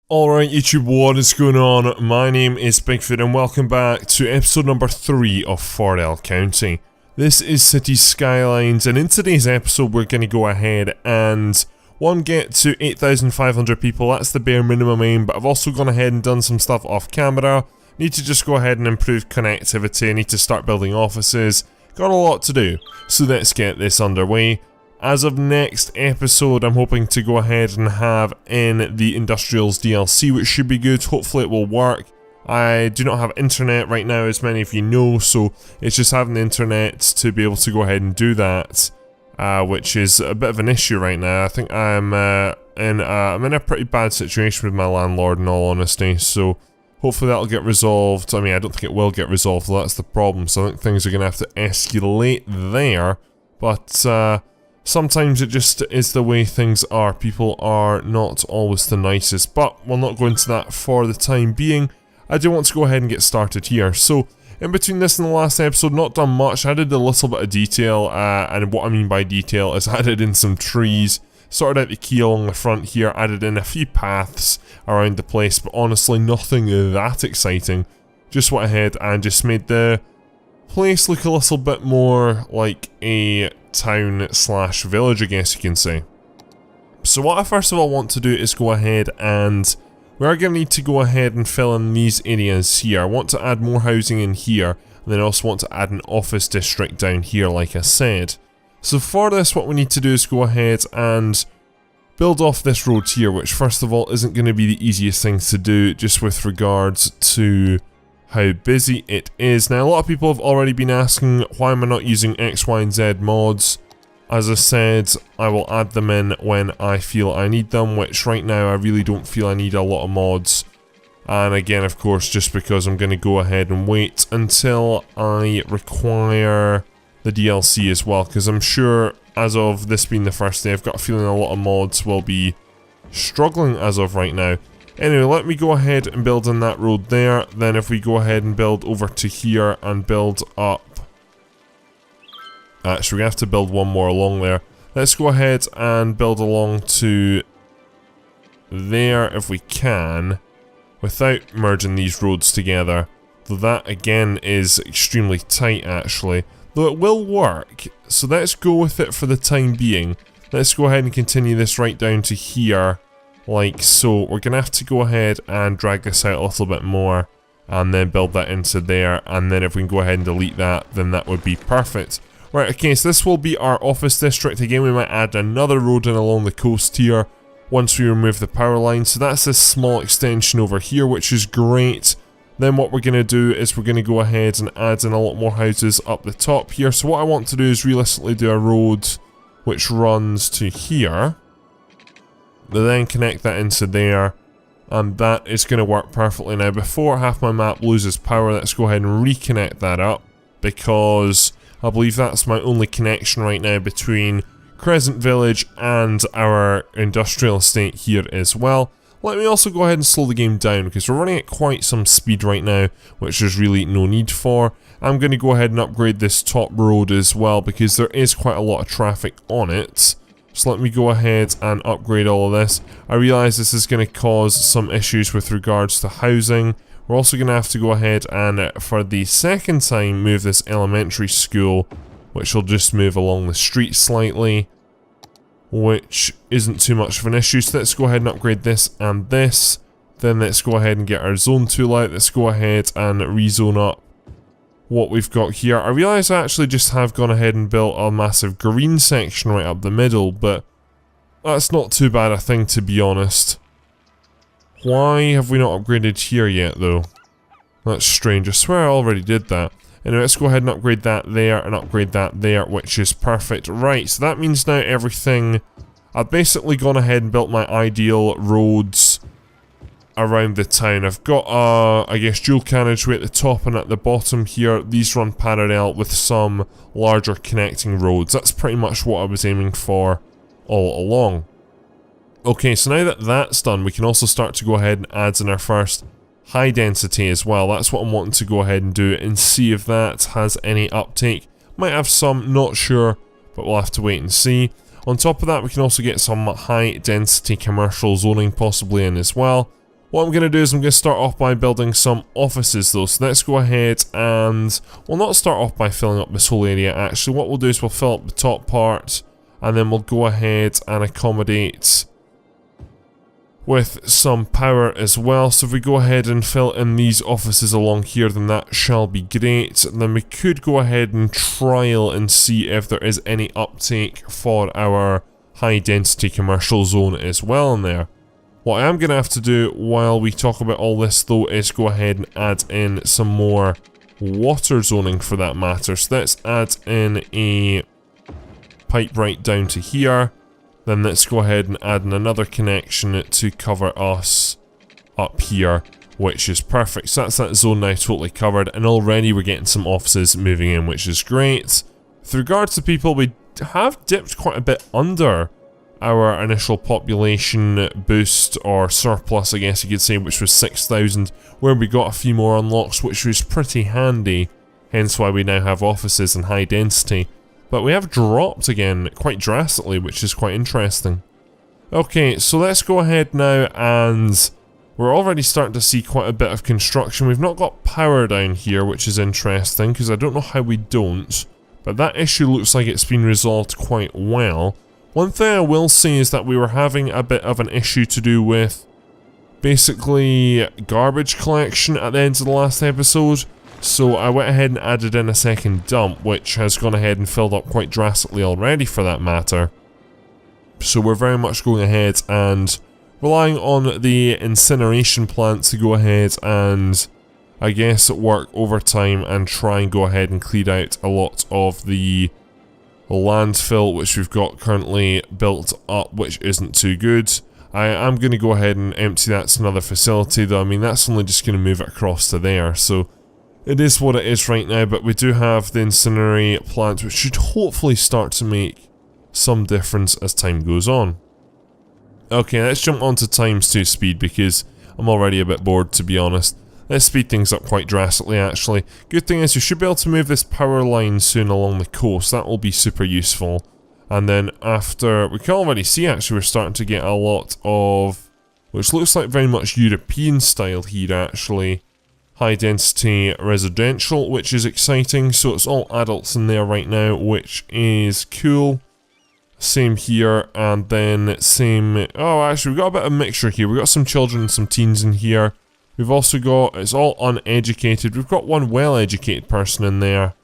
Alright YouTube, what is going on? My name is Bigfoot and welcome back to episode number 3 of Fordell County. This is Cities Skylines, and in today's episode we're going to go ahead and get to 8,500 people. That's the bare minimum aim, but I've also gone ahead and done some stuff off camera. Need to just go ahead and improve connectivity, need to start building offices. Got a lot to do, so let's get this underway. As of next episode, I'm hoping to go ahead and have in the Industrials DLC, which should be good. Hopefully it will work. I do not have internet right now, as many of you know, so it's just having the internet to be able to go ahead and do that, which is a bit of an issue right now. I think I'm in a pretty bad situation with my landlord, in all honesty, so hopefully that'll get resolved. I mean, I don't think it will get resolved, that's the problem, so I think things are going to have to escalate there, but sometimes it just is the way things are. People are not always the nicest, but we'll not go into that for the time being. I do want to go ahead and get started here. So, in between this and the last episode, not done much. I added a little bit of detail, and what I mean by detail is I added in some trees, sorted out the key along the front here, added in a few paths around the place, but honestly nothing that exciting. Just went ahead and just made the place look a little bit more like a town slash village, I guess you can say. So what I first of all want to do is go ahead and we are going to need to go ahead and fill in these areas here. I want to add more housing in here, and then I also want to add an office district down here, like I said. So for this, what we need to do is go ahead and build off this road here, which first of all isn't going to be the easiest thing to do, just with regards to how busy it is. Now, a lot of people have already been asking why am I not using X, Y, and Z mods. As I said, I will add them in when I feel I need them, which right now I really don't feel I need a lot of mods. And again, of course, just because I'm going to go ahead and wait until I require the DLC as well, because I'm sure as of this being the first day, I've got a feeling a lot of mods will be struggling as of right now. Anyway, let me go ahead and build in that road there. Then if we go ahead and build over to here and build up. Actually, we have to build one more along there. Let's go ahead and build along to there if we can, without merging these roads together. Though that again is extremely tight actually. Though it will work, so let's go with it for the time being. Let's go ahead and continue this right down to here. Like so. We're going to have to go ahead and drag this out a little bit more and then build that into there, and then if we can go ahead and delete that, then that would be perfect. Right, okay, so this will be our office district. Again, we might add another road in along the coast here once we remove the power line. So that's this small extension over here, which is great. Then what we're going to do is we're going to go ahead and add in a lot more houses up the top here. So what I want to do is realistically do a road which runs to here. Then connect that into there, and that is going to work perfectly. Now, before half my map loses power, let's go ahead and reconnect that up, because I believe that's my only connection right now between Crescent Village and our industrial estate here as well. Let me also go ahead and slow the game down, because we're running at quite some speed right now, which there's really no need for. I'm going to go ahead and upgrade this top road as well, because there is quite a lot of traffic on it. So let me go ahead and upgrade all of this. I realise this is going to cause some issues with regards to housing. We're also going to have to go ahead and, for the second time, move this elementary school, which will just move along the street slightly, which isn't too much of an issue. So let's go ahead and upgrade this and this. Then let's go ahead and get our zone tool out. Let's go ahead and rezone up what we've got here. I realise I actually just have gone ahead and built a massive green section right up the middle, but that's not too bad a thing, to be honest. Why have we not upgraded here yet though? That's strange. I swear I already did that. Anyway, let's go ahead and upgrade that there and upgrade that there, which is perfect. Right, so that means now everything... I've basically gone ahead and built my ideal roads around the town. I've got, I guess, dual carriageway at the top and at the bottom here. These run parallel with some larger connecting roads. That's pretty much what I was aiming for all along. Okay, so now that that's done, we can also start to go ahead and add in our first high density as well. That's what I'm wanting to go ahead and do and see if that has any uptake. Might have some, not sure, but we'll have to wait and see. On top of that, we can also get some high density commercial zoning possibly in as well. What I'm going to do is I'm going to start off by building some offices though. So let's go ahead and we'll not start off by filling up this whole area actually. What we'll do is we'll fill up the top part and then we'll go ahead and accommodate with some power as well. So if we go ahead and fill in these offices along here, then that shall be great. And then we could go ahead and trial and see if there is any uptake for our high density commercial zone as well in there. What I am going to have to do while we talk about all this though is go ahead and add in some more water zoning for that matter. So let's add in a pipe right down to here. Then let's go ahead and add in another connection to cover us up here, which is perfect. So that's that zone now totally covered, and already we're getting some offices moving in, which is great. With regards to people, we have dipped quite a bit under our initial population boost, or surplus I guess you could say, which was 6,000, where we got a few more unlocks, which was pretty handy, hence why we now have offices and high density. But we have dropped again quite drastically, which is quite interesting. Okay, so let's go ahead now, and we're already starting to see quite a bit of construction. We've not got power down here, which is interesting, because I don't know how we don't, but that issue looks like it's been resolved quite well. One thing I will say is that we were having a bit of an issue to do with basically garbage collection at the end of the last episode. So I went ahead and added in a second dump, which has gone ahead and filled up quite drastically already for that matter. So we're very much going ahead and relying on the incineration plant to go ahead and I guess work overtime and try and go ahead and clear out a lot of the landfill which we've got currently built up, which isn't too good. I am going to go ahead and empty that to another facility though. I mean, that's only just going to move it across to there, so it is what it is right now. But we do have the incinerary plant, which should hopefully start to make some difference as time goes on. Okay, let's jump on to times 2 speed because I'm already a bit bored, to be honest. Let's speed things up quite drastically actually. Good thing is you should be able to move this power line soon along the coast. That will be super useful. And then after, we can already see actually we're starting to get a lot of, which looks like very much European style here actually, high density residential, which is exciting. So it's all adults in there right now, which is cool. Same here, and then same, oh actually we've got a bit of a mixture here. We've got some children and some teens in here. We've also got, it's all uneducated. We've got one well-educated person in there.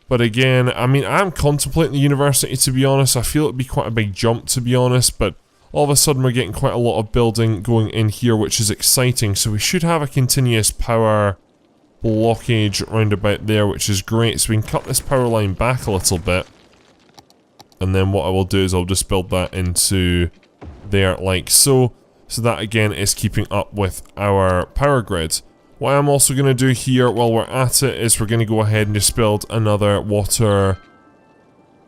But again, I mean, I'm contemplating the university, to be honest. I feel it'd be quite a big jump, to be honest. But all of a sudden, we're getting quite a lot of building going in here, which is exciting. So we should have a continuous power blockage round about there, which is great. So we can cut this power line back a little bit. And then what I will do is I'll just build that into there like so. So that again is keeping up with our power grid. What I'm also going to do here while we're at it is we're going to go ahead and just build another water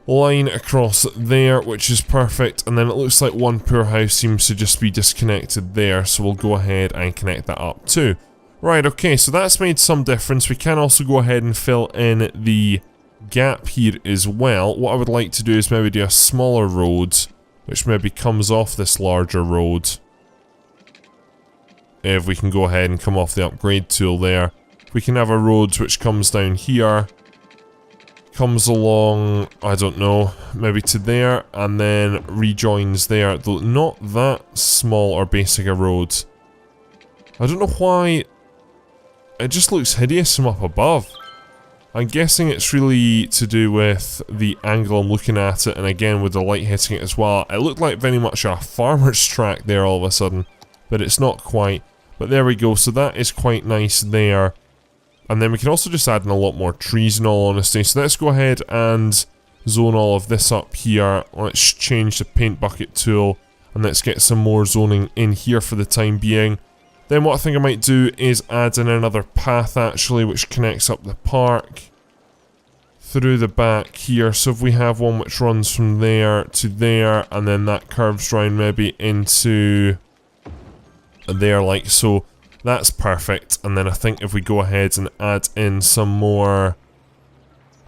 line across there, which is perfect. And then it looks like one poor house seems to just be disconnected there, so we'll go ahead and connect that up too. Right, okay, so that's made some difference. We can also go ahead and fill in the gap here as well. What I would like to do is maybe do a smaller road, which maybe comes off this larger road. If we can go ahead and come off the upgrade tool there. We can have a road which comes down here, comes along, I don't know, maybe to there, and then rejoins there, though not that small or basic a road. I don't know why, it just looks hideous from up above. I'm guessing it's really to do with the angle I'm looking at it, and again with the light hitting it as well. It looked like very much a farmer's track there all of a sudden, but it's not quite. But there we go, so that is quite nice there. And then we can also just add in a lot more trees in all honesty. So let's go ahead and zone all of this up here. Let's change the paint bucket tool and let's get some more zoning in here for the time being. Then what I think I might do is add in another path actually, which connects up the park through the back here. So if we have one which runs from there to there and then that curves round maybe into there like so, that's perfect. And then I think if we go ahead and add in some more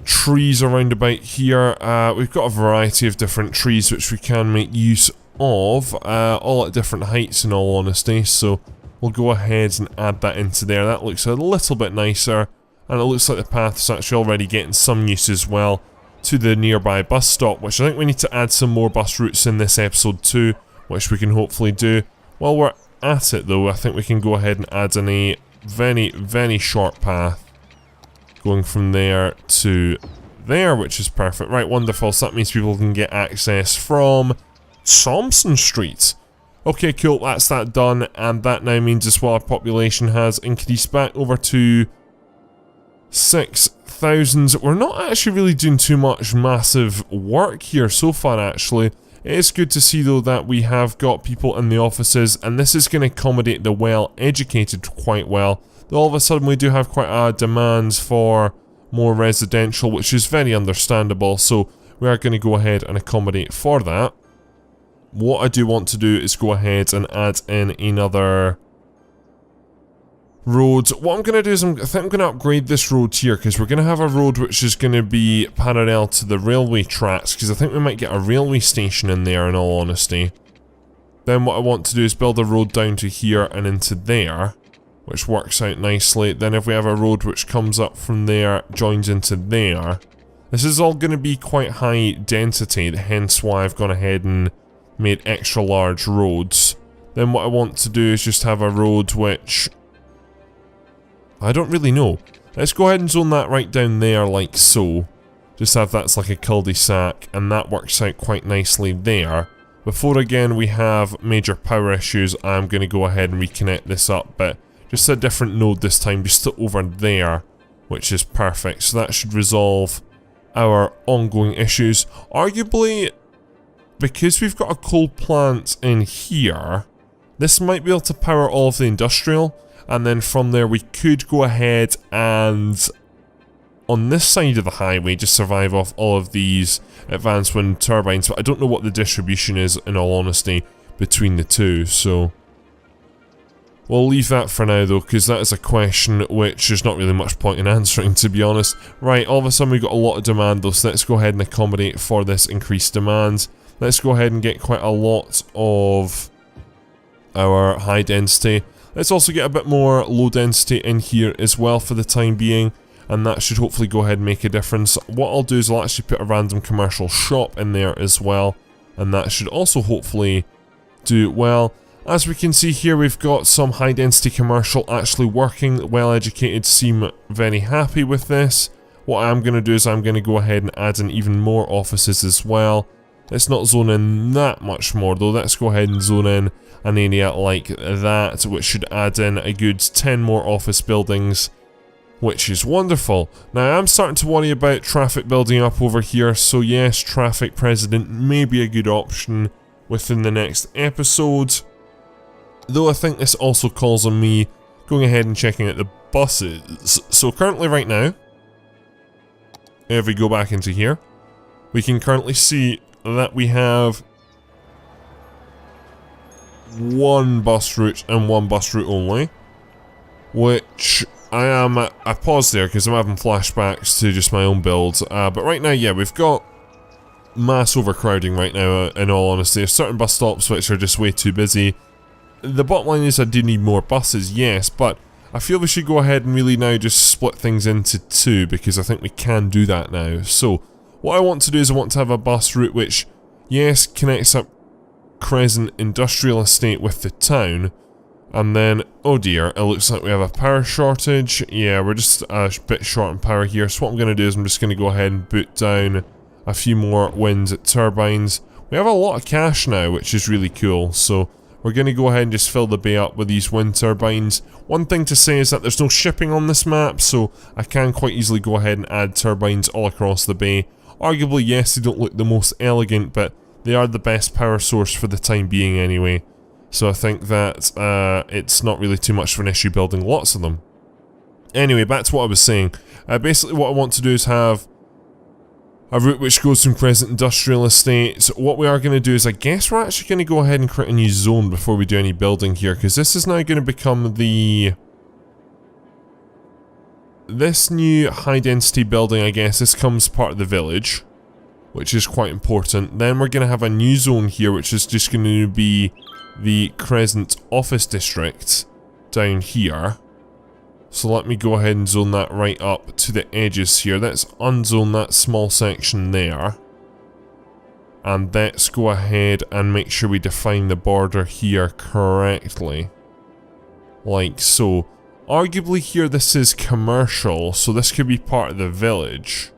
trees around about here, we've got a variety of different trees which we can make use of, all at different heights in all honesty. So we'll go ahead and add that into there. That looks a little bit nicer, and it looks like the path's actually already getting some use as well to the nearby bus stop, which I think we need to add some more bus routes in this episode too, which we can hopefully do. While we're at it though, I think we can go ahead and add in a very, very short path going from there to there, which is perfect. Right, wonderful. So that means people can get access from Thompson Street. Okay, cool, that's that done, and that now means as well our population has increased back over to 6,000. We're not actually really doing too much massive work here so far, actually. It is good to see though that we have got people in the offices, and this is going to accommodate the well-educated quite well. Though all of a sudden we do have quite a demand for more residential, which is very understandable, so we are going to go ahead and accommodate for that. What I do want to do is go ahead and add in another road. What I'm going to do is I think I'm going to upgrade this road here, because we're going to have a road which is going to be parallel to the railway tracks, because I think we might get a railway station in there, in all honesty. Then what I want to do is build a road down to here and into there, which works out nicely. Then if we have a road which comes up from there, joins into there, this is all going to be quite high density, hence why I've gone ahead and made extra large roads. Then what I want to do is just have a road which I don't really know. Let's go ahead and zone that right down there like so. Just have that's like a cul-de-sac, and that works out quite nicely there. Before again we have major power issues, I'm going to go ahead and reconnect this up, but just a different node this time, just to over there, which is perfect. So that should resolve our ongoing issues. Arguably, because we've got a coal plant in here, this might be able to power all of the industrial, and then from there we could go ahead and, on this side of the highway, just survive off all of these advanced wind turbines, but I don't know what the distribution is, in all honesty, between the two, so we'll leave that for now though, because that is a question which there's not really much point in answering, to be honest. Right, all of a sudden we've got a lot of demand though, so let's go ahead and accommodate for this increased demand. Let's go ahead and get quite a lot of our high density. Let's also get a bit more low density in here as well for the time being, and that should hopefully go ahead and make a difference. What I'll do is I'll actually put a random commercial shop in there as well, and that should also hopefully do well. As we can see here, we've got some high density commercial actually working. Well educated seem very happy with this. What I'm going to do is I'm going to go ahead and add in even more offices as well. Let's not zone in that much more though. Let's go ahead and zone in an area like that, which should add in a good 10 more office buildings, which is wonderful. Now I'm starting to worry about traffic building up over here, so yes, traffic president may be a good option within the next episode. Though I think this also calls on me going ahead and checking out the buses. So currently right now, if we go back into here, we can currently see that we have one bus route and one bus route only, which I paused there because I'm having flashbacks to just my own build, but right now, yeah, we've got mass overcrowding right now, in all honesty. There's certain bus stops which are just way too busy. The bottom line is I do need more buses, yes, but I feel we should go ahead and really now just split things into two, because I think we can do that now. So what I want to do is I want to have a bus route which, yes, connects up Crescent Industrial Estate with the town, and then, oh dear, it looks like we have a power shortage. Yeah, we're just a bit short on power here, so what I'm going to do is I'm just going to go ahead and boot down a few more wind turbines. We have a lot of cash now, which is really cool, so we're going to go ahead and just fill the bay up with these wind turbines. One thing to say is that there's no shipping on this map, so I can quite easily go ahead and add turbines all across the bay. Arguably, yes, they don't look the most elegant, but they are the best power source for the time being anyway. So I think that it's not really too much of an issue building lots of them. Anyway, back to what I was saying. Basically what I want to do is have a route which goes from Crescent Industrial Estate. So what we are going to do is, I guess we're actually going to go ahead and create a new zone before we do any building here, because this is now going to become this new high density building, I guess. This comes part of the village, which is quite important. Then we're going to have a new zone here, which is just going to be the Crescent Office District. down here. So let me go ahead and zone that right up to the edges here. Let's unzone that small section there. And let's go ahead and make sure we define the border here correctly. Like so. Arguably here this is commercial, so this could be part of the village.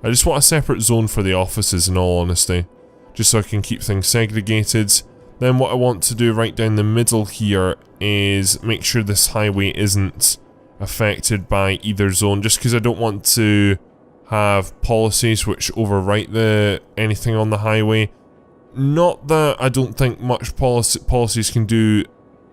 I just want a separate zone for the offices in all honesty. Just so I can keep things segregated. Then what I want to do right down the middle here is make sure this highway isn't affected by either zone, just because I don't want to have policies which overwrite anything on the highway. Not that I don't think much policies can do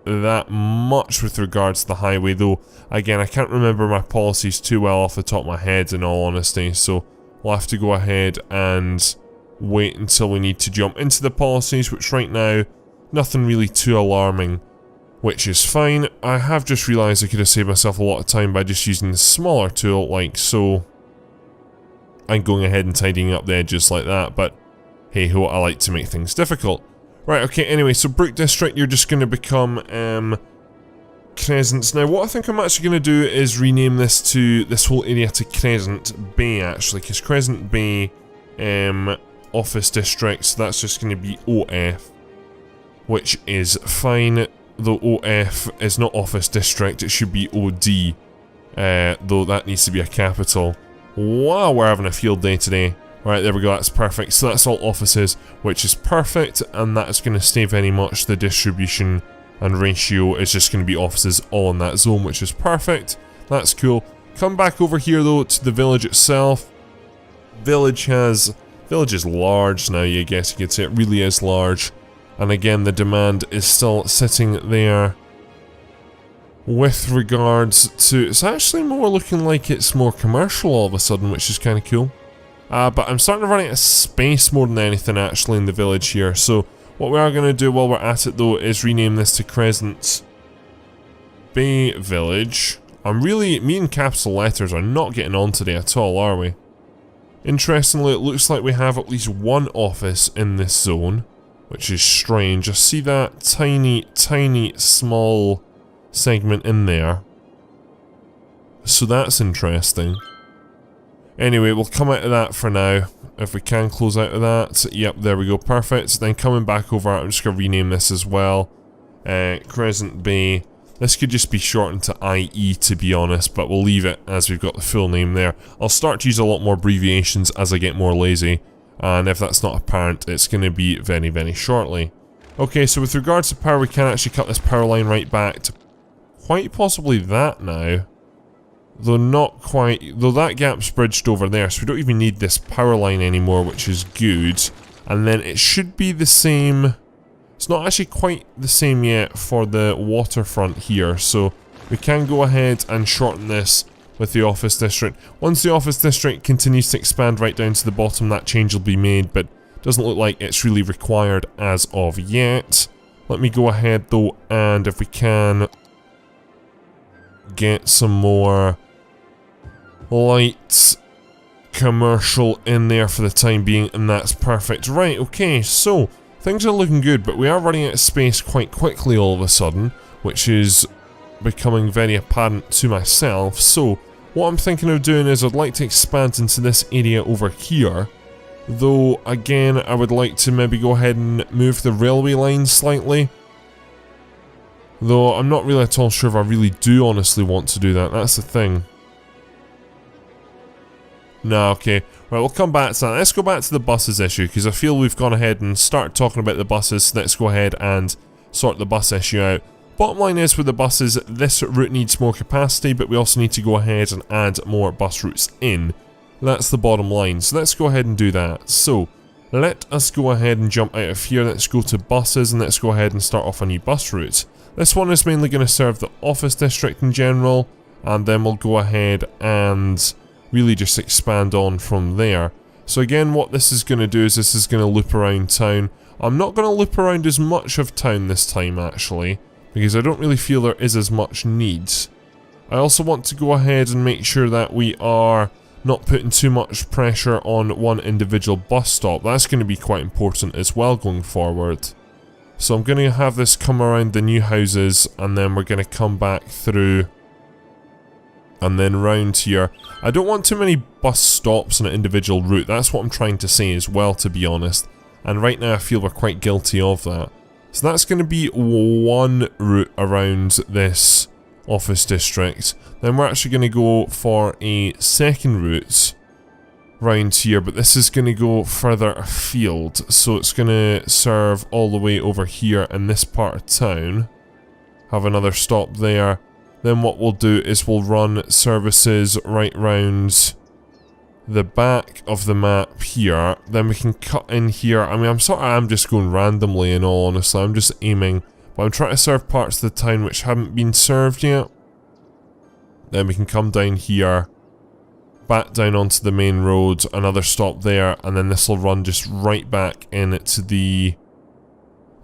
that much with regards to the highway, though again I can't remember my policies too well off the top of my head in all honesty, so we'll have to go ahead and wait until we need to jump into the policies, which right now, nothing really too alarming, which is fine. I have just realised I could have saved myself a lot of time by just using the smaller tool, like so. I'm going ahead and tidying up the edges like that, but hey ho, I like to make things difficult. Right, okay, anyway, so Brook District, you're just going to become Crescents. Now, what I think I'm actually going to do is rename this whole area to Crescent Bay, actually, because Crescent Bay Office District, so that's just going to be OF, which is fine, though OF is not Office District, it should be OD, though that needs to be a capital. Wow, we're having a field day today. Right, there we go, that's perfect. So that's all offices, which is perfect, and that's going to stay very much the distribution and ratio is just going to be offices all in that zone, which is perfect. That's cool. Come back over here though to the village itself. Village is large now, I guess you could say. It really is large. And again, the demand is still sitting there. With regards to, it's actually more looking like it's more commercial all of a sudden, which is kind of cool. But I'm starting to run out of space more than anything actually in the village here. So what we are going to do while we're at it though is rename this to Crescent Bay Village. Me and capital letters are not getting on today at all, are we? Interestingly, it looks like we have at least one office in this zone, which is strange. I see that tiny, small segment in there. So that's interesting. Anyway, we'll come out of that for now. If we can close out of that. Yep, there we go, perfect. Then coming back over, I'm just going to rename this as well. Crescent Bay. This could just be shortened to IE to be honest, but we'll leave it as we've got the full name there. I'll start to use a lot more abbreviations as I get more lazy. And if that's not apparent, it's going to be very, very shortly. Okay, so with regards to power, we can actually cut this power line right back to quite possibly that now. Though not quite, though that gap's bridged over there, so we don't even need this power line anymore, which is good. And then it should be the same, it's not actually quite the same yet for the waterfront here, so we can go ahead and shorten this with the office district. Once the office district continues to expand right down to the bottom, that change will be made, but doesn't look like it's really required as of yet. Let me go ahead though, and if we can get some more light commercial in there for the time being, and that's perfect. Right, okay, so things are looking good, but we are running out of space quite quickly all of a sudden, which is becoming very apparent to myself. So what I'm thinking of doing is I'd like to expand into this area over here, though again I would like to maybe go ahead and move the railway line slightly. Though I'm not really at all sure if I really do honestly want to do that, that's the thing. No, okay. Right, we'll come back to that. Let's go back to the buses issue, because I feel we've gone ahead and started talking about the buses, so let's go ahead and sort the bus issue out. Bottom line is with the buses, this route needs more capacity, but we also need to go ahead and add more bus routes in. That's the bottom line, so let's go ahead and do that. So, let us go ahead and jump out of here, let's go to buses, and let's go ahead and start off a new bus route. This one is mainly going to serve the office district in general, and then we'll go ahead and really just expand on from there. So again, what this is going to do is this is going to loop around town. I'm not going to loop around as much of town this time actually, because I don't really feel there is as much need. I also want to go ahead and make sure that we are not putting too much pressure on one individual bus stop. That's going to be quite important as well going forward. So I'm going to have this come around the new houses, and then we're going to come back through and then round here. I don't want too many bus stops on an individual route. That's what I'm trying to say as well, to be honest. And right now I feel we're quite guilty of that. So that's going to be one route around this office district. Then we're actually going to go for a second route round here, but this is going to go further afield. So it's going to serve all the way over here in this part of town. Have another stop there. Then what we'll do is we'll run services right round the back of the map here. Then we can cut in here. I mean, I'm just going randomly, in all honesty. I'm just aiming, but I'm trying to serve parts of the town which haven't been served yet. Then we can come down here, back down onto the main road, another stop there, and then this will run just right back into the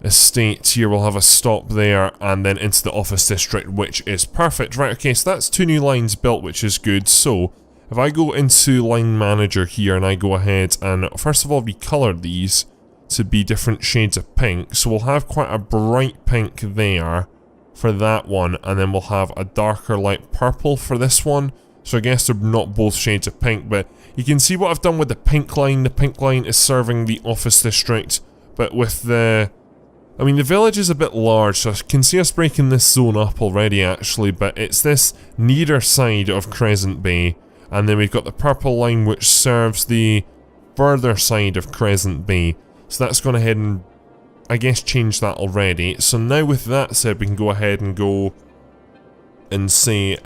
estate here. We'll have a stop there, and then into the office district, which is perfect. Right, okay, so that's 2 new lines built, which is good. So if I go into line manager here and I go ahead and first of all recolor these to be different shades of pink, so we'll have quite a bright pink there for that one, and then we'll have a darker light purple for this one. So I guess they're not both shades of pink, but you can see what I've done with the pink line. The pink line is serving the office district, but with the... I mean, the village is a bit large, so I can see us breaking this zone up already, actually, but it's this nearer side of Crescent Bay, and then we've got the purple line which serves the further side of Crescent Bay. So that's gone ahead and, I guess, change that already. So now with that said, we can go ahead and go and say,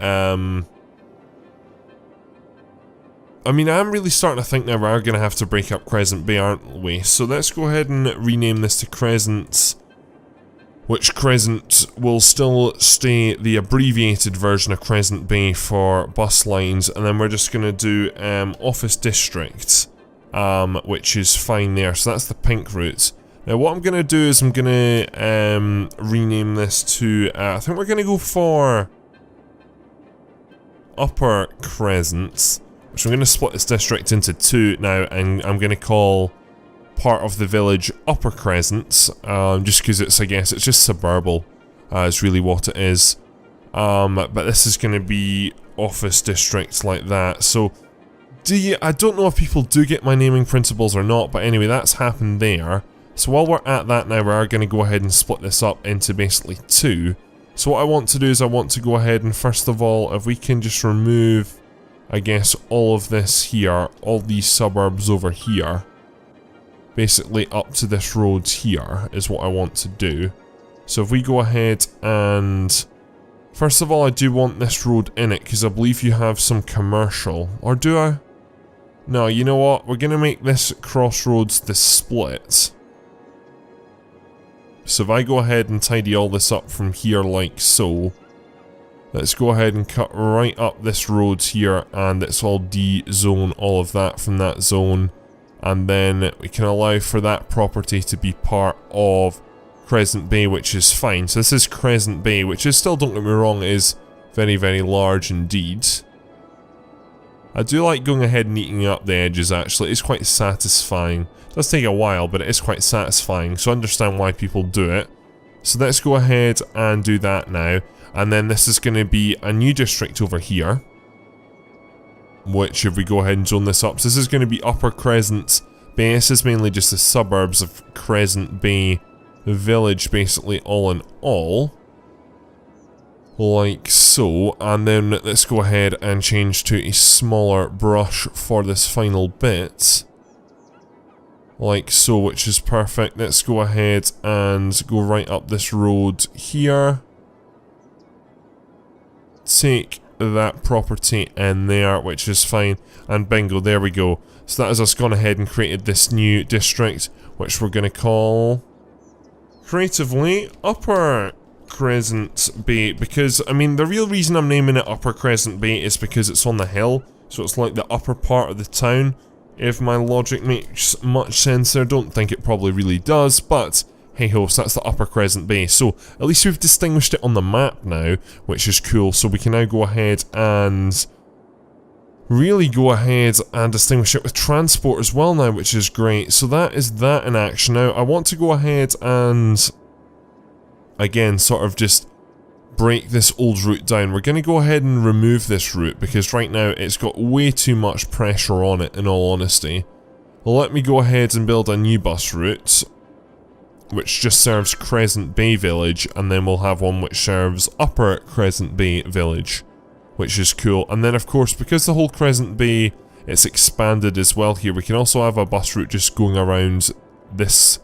I mean, I'm really starting to think that we are going to have to break up Crescent Bay, aren't we? So let's go ahead and rename this to Crescent, which Crescent will still stay the abbreviated version of Crescent Bay for bus lines, and then we're just going to do office district, which is fine there. So that's the pink route. Now what I'm going to do is I'm going to rename this to, I think we're going to go for Upper Crescent, which I'm going to split this district into 2 now, and I'm going to call part of the village Upper Crescent, just because it's, I guess, it's just suburbal, is really what it is. But this is going to be office districts like that. So, I don't know if people do get my naming principles or not, but anyway, that's happened there. So while we're at that now, we are going to go ahead and split this up into basically 2. So what I want to do is I want to go ahead and first of all, if we can just remove, I guess, all of this here, all these suburbs over here, basically up to this road here is what I want to do. So if we go ahead and first of all, I do want this road in it because I believe you have some commercial, or do I? No, you know what, we're gonna make this crossroads the split. So if I go ahead and tidy all this up from here like so, let's go ahead and cut right up this road here, and it's all D-zone all of that from that zone. And then we can allow for that property to be part of Crescent Bay, which is fine. So this is Crescent Bay, which is still, don't get me wrong, is very, very large indeed. I do like going ahead and eating up the edges, actually. It's quite satisfying. It does take a while, but it is quite satisfying, so I understand why people do it. So let's go ahead and do that now. And then this is going to be a new district over here, which, if we go ahead and zone this up, so this is going to be Upper Crescent Bay. This is mainly just the suburbs of Crescent Bay Village, basically, all in all. Like so. And then let's go ahead and change to a smaller brush for this final bit. Like so, which is perfect. Let's go ahead and go right up this road here. Take that property in there, which is fine, and bingo, there we go. So that is us gone ahead and created this new district, which we're going to call creatively Upper Crescent Bay, because I mean the real reason I'm naming it Upper Crescent Bay is because it's on the hill, so it's like the upper part of the town. If my logic makes much sense there, don't think it probably really does, but hey ho, so that's the Upper Crescent Bay. So at least we've distinguished it on the map now, which is cool. So we can now go ahead and really go ahead and distinguish it with transport as well now, which is great. So that is that in action. Now I want to go ahead and again, sort of just break this old route down. We're going to go ahead and remove this route because right now it's got way too much pressure on it, in all honesty. Well, let me go ahead and build a new bus route, which just serves Crescent Bay Village, and then we'll have one which serves Upper Crescent Bay Village, which is cool. And then of course, because the whole Crescent Bay, it's expanded as well here, we can also have a bus route just going around this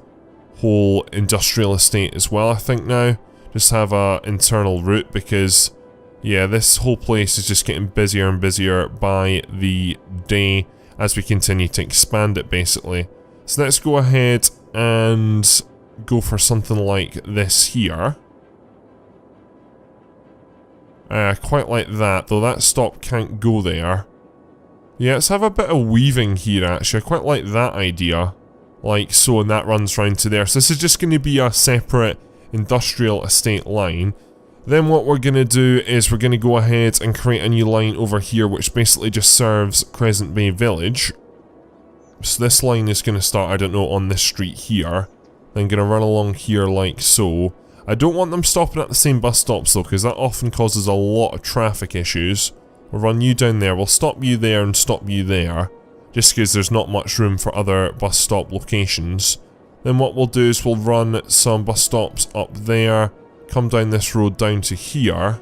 whole industrial estate as well, I think now. Just have a internal route because, yeah, this whole place is just getting busier and busier by the day as we continue to expand it, basically. So let's go ahead and go for something like this here. Quite like that, though that stop can't go there. Yeah, let's have a bit of weaving here, actually. I quite like that idea. Like so, and that runs round to there. So this is just going to be a separate industrial estate line. Then what we're going to do is we're going to go ahead and create a new line over here, which basically just serves Crescent Bay Village. So this line is going to start, I don't know, on this street here. Then going to run along here like so. I don't want them stopping at the same bus stops though, because that often causes a lot of traffic issues. We'll run you down there, we'll stop you there and stop you there, just because there's not much room for other bus stop locations. Then what we'll do is we'll run some bus stops up there, come down this road down to here.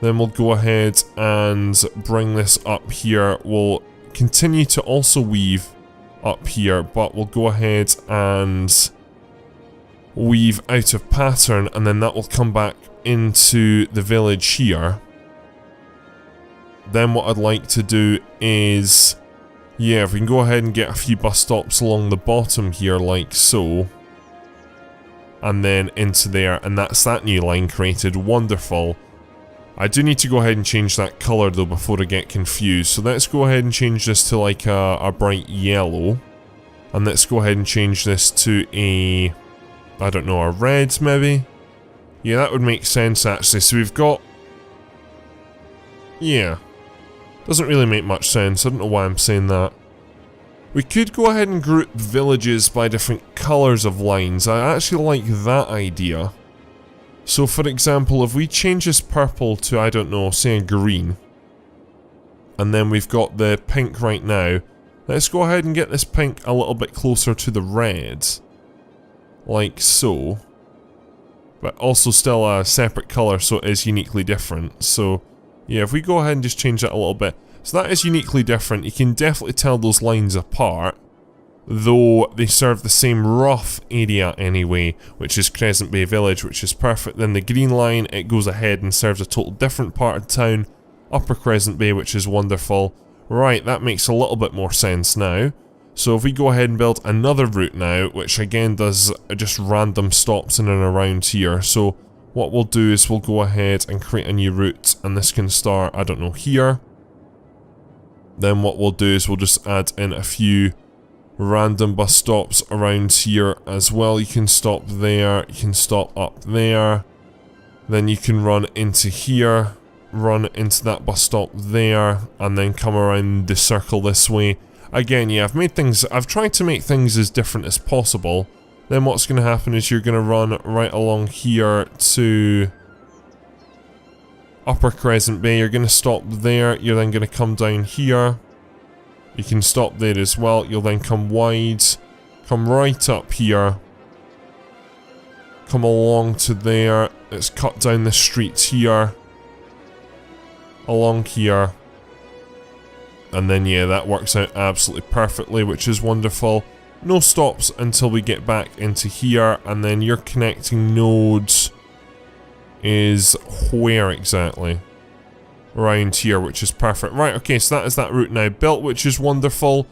Then we'll go ahead and bring this up here. We'll continue to also weave up here, but we'll go ahead and weave out of pattern, and then that will come back into the village here. Then what I'd like to do is, yeah, if we can go ahead and get a few bus stops along the bottom here like so, and then into there, and that's that new line created. Wonderful. I do need to go ahead and change that colour though before I get confused, so let's go ahead and change this to like a bright yellow, and let's go ahead and change this to a, I don't know, a red maybe? Yeah, that would make sense actually. So we've got, yeah, doesn't really make much sense. I don't know why I'm saying that. We could go ahead and group villages by different colours of lines. I actually like that idea. So for example, if we change this purple to, I don't know, say a green, and then we've got the pink right now, let's go ahead and get this pink a little bit closer to the red, like so, but also still a separate colour, so it is uniquely different. So yeah, if we go ahead and just change that a little bit, so that is uniquely different. You can definitely tell those lines apart, though they serve the same rough area anyway, which is Crescent Bay Village, which is perfect. Then the green line, it goes ahead and serves a total different part of town, Upper Crescent Bay, which is wonderful. Right, that makes a little bit more sense now. So if we go ahead and build another route now, which again does just random stops in and around here. So what we'll do is we'll go ahead and create a new route, and this can start, I don't know, here. Then what we'll do is we'll just add in a few random bus stops around here as well. You can stop there, you can stop up there, then you can run into here, run into that bus stop there, and then come around the circle this way. Again, yeah, I've tried to make things as different as possible. Then what's going to happen is you're going to run right along here to Upper Crescent Bay. You're going to stop there, you're then going to come down here. You can stop there as well, you'll then come wide, come right up here, come along to there, let's cut down the streets here, along here, and then yeah, that works out absolutely perfectly, which is wonderful. No stops until we get back into here, and then your connecting nodes is where exactly? Around here, which is perfect. Right, okay, so that is that route now built, which is wonderful.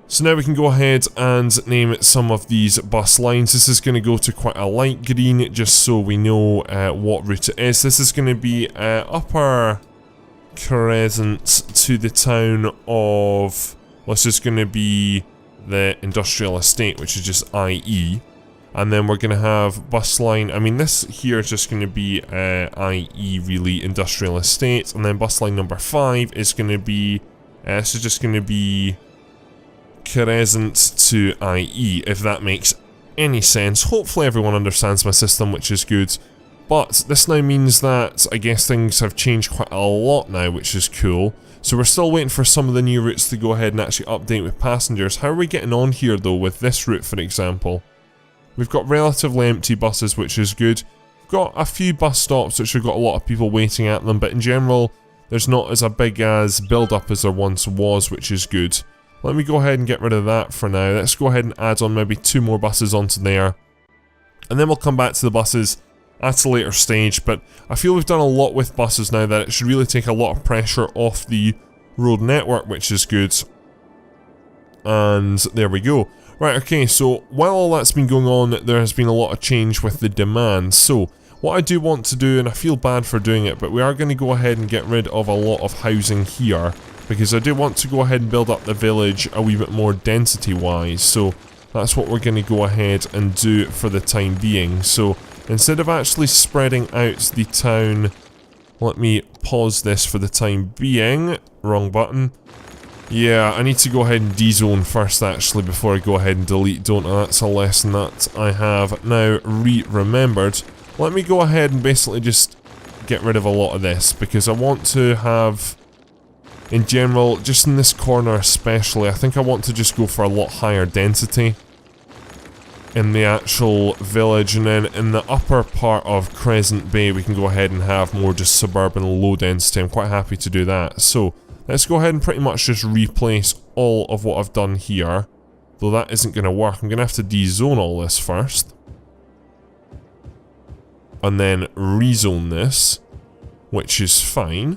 So now we can go ahead and name some of these bus lines. This is going to go to quite a light green, just so we know what route it is. This is going to be Upper Crescent to the town of, well, this is going to be the industrial estate, which is just IE. And then we're going to have bus line, I mean this here is just going to be IE really, industrial estate. And then bus line number 5 is going to be, this is just going to be Crescent to IE, if that makes any sense. Hopefully everyone understands my system, which is good. But this now means that I guess things have changed quite a lot now, which is cool. So we're still waiting for some of the new routes to go ahead and actually update with passengers. How are we getting on here though with this route, for example? We've got relatively empty buses, which is good. We've got a few bus stops which have got a lot of people waiting at them, but in general there's not as a big as build up as there once was, which is good. Let me go ahead and get rid of that for now. Let's go ahead and add on maybe 2 more buses onto there. And then we'll come back to the buses at a later stage, but I feel we've done a lot with buses now that it should really take a lot of pressure off the road network, which is good. And there we go. Right, okay, so while all that's been going on, there has been a lot of change with the demand. So what I do want to do, and I feel bad for doing it, but we are going to go ahead and get rid of a lot of housing here, because I do want to go ahead and build up the village a wee bit more density wise. So that's what we're going to go ahead and do for the time being. So instead of actually spreading out the town, let me pause this for the time being. Wrong button. Yeah, I need to go ahead and dezone first actually before I go ahead and delete, don't I? That's a lesson that I have now remembered. Let me go ahead and basically just get rid of a lot of this, because I want to have, in general, just in this corner especially, I think I want to just go for a lot higher density in the actual village, and then in the upper part of Crescent Bay we can go ahead and have more just suburban low density. I'm quite happy to do that. So let's go ahead and pretty much just replace all of what I've done here, though that isn't going to work. I'm going to have to dezone all this first and then rezone this, which is fine,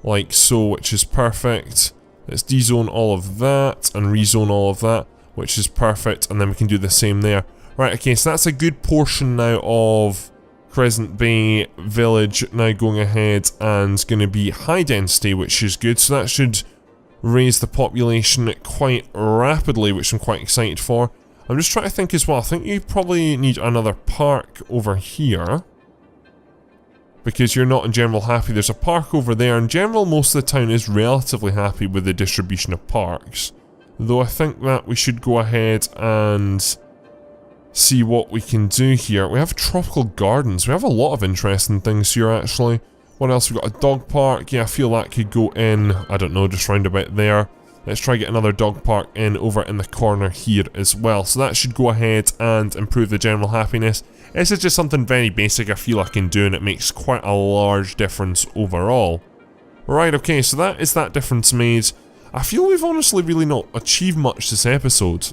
like so, which is perfect. Let's dezone all of that and rezone all of that, which is perfect, and then we can do the same there. Right, okay, so that's a good portion now of Crescent Bay Village now going ahead and going to be high density, which is good. So that should raise the population quite rapidly, which I'm quite excited for. I'm just trying to think as well. I think you probably need another park over here, because you're not in general happy. There's a park over there. In general, most of the town is relatively happy with the distribution of parks, though I think that we should go ahead and see what we can do here. We have tropical gardens. We have a lot of interesting things here actually. What else? We've got a dog park. Yeah, I feel that could go in, I don't know, just round about there. Let's try get another dog park in over in the corner here as well. So that should go ahead and improve the general happiness. This is just something very basic I feel I can do, and it makes quite a large difference overall. Right, okay, so that is that difference made. I feel we've honestly really not achieved much this episode.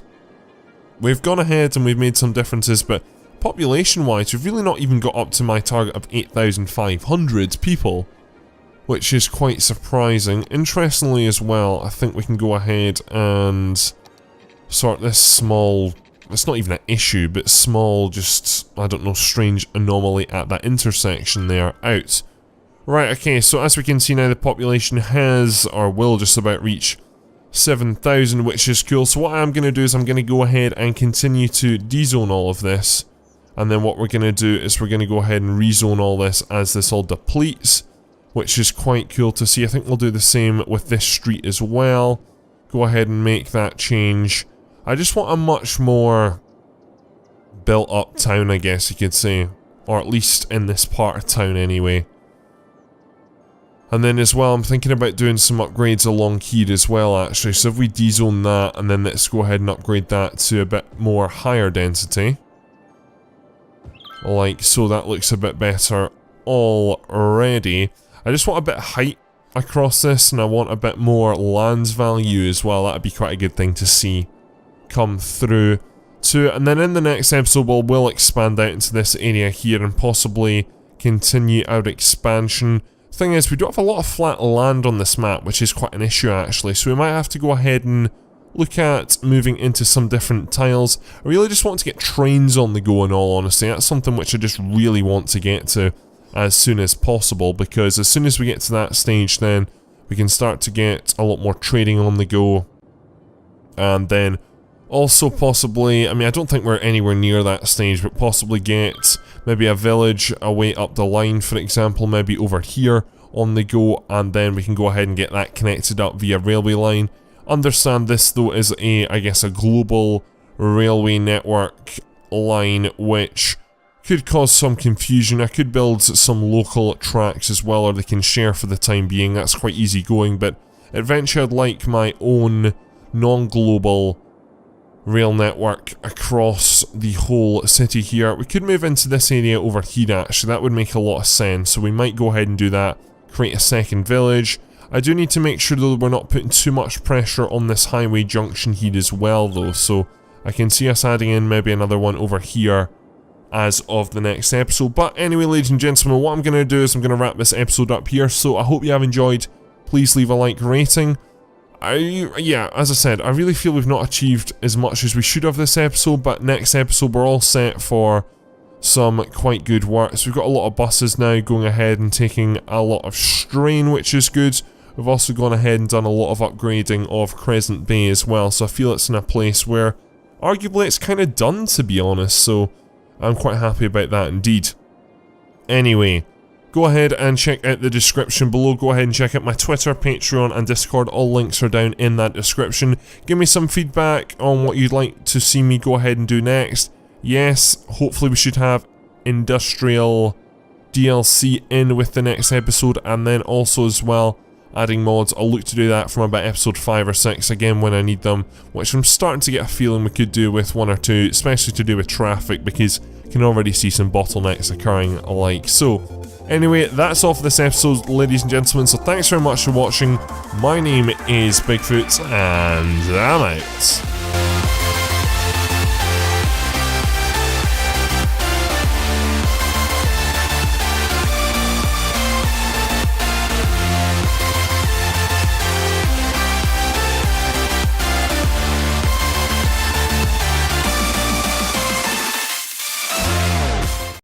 We've gone ahead and we've made some differences, but population-wise, we've really not even got up to my target of 8,500 people, which is quite surprising. Interestingly as well, I think we can go ahead and sort this small, it's not even an issue, but small, just, I don't know, strange anomaly at that intersection there out. Right, okay, so as we can see now, the population has, or will just about reach 7,000, which is cool. So what I'm going to do is I'm going to go ahead and continue to dezone all of this, and then what we're going to do is we're going to go ahead and rezone all this as this all depletes, which is quite cool to see. I think we'll do the same with this street as well. Go ahead and make that change. I just want a much more built up town, I guess you could say, or at least in this part of town anyway. And then as well, I'm thinking about doing some upgrades along here as well actually. So if we dezone that, and then let's go ahead and upgrade that to a bit more higher density, like so, that looks a bit better already. I just want a bit of height across this, and I want a bit more lands value as well. That'd be quite a good thing to see come through too. And then in the next episode we'll expand out into this area here and possibly continue our expansion. Thing is, we do have a lot of flat land on this map, which is quite an issue actually, so we might have to go ahead and look at moving into some different tiles. I really just want to get trains on the go, in all honesty. That's something which I just really want to get to as soon as possible, because as soon as we get to that stage, then we can start to get a lot more trading on the go. And then also possibly, I mean, I don't think we're anywhere near that stage, but possibly get maybe a village away up the line, for example, maybe over here on the go, and then we can go ahead and get that connected up via railway line. Understand this though is a, I guess, a global railway network line, which could cause some confusion. I could build some local tracks as well, or they can share for the time being. That's quite easy going, but eventually I'd like my own non-global rail network across the whole city here. We could move into this area over here actually, that would make a lot of sense, so we might go ahead and do that, create a second village. I do need to make sure though we're not putting too much pressure on this highway junction here as well though, so I can see us adding in maybe another one over here as of the next episode. But anyway, ladies and gentlemen, what I'm going to do is I'm going to wrap this episode up here, so I hope you have enjoyed. Please leave a like rating. Yeah, as I said, I really feel we've not achieved as much as we should have this episode, but next episode we're all set for some quite good work. So we've got a lot of buses now going ahead and taking a lot of strain, which is good. We've also gone ahead and done a lot of upgrading of Crescent Bay as well, so I feel it's in a place where arguably it's kind of done, to be honest, so I'm quite happy about that indeed. Anyway, go ahead and check out the description below. Go ahead and check out my Twitter, Patreon and Discord. All links are down in that description. Give me some feedback on what you'd like to see me go ahead and do next. Yes, hopefully we should have industrial DLC in with the next episode, and then also as well adding mods. I'll look to do that from about episode 5 or 6 again when I need them, which I'm starting to get a feeling we could do with 1 or 2, especially to do with traffic, because you can already see some bottlenecks occurring alike. So anyway, that's all for this episode, ladies and gentlemen, so thanks very much for watching. My name is Bigfoot, and I'm out.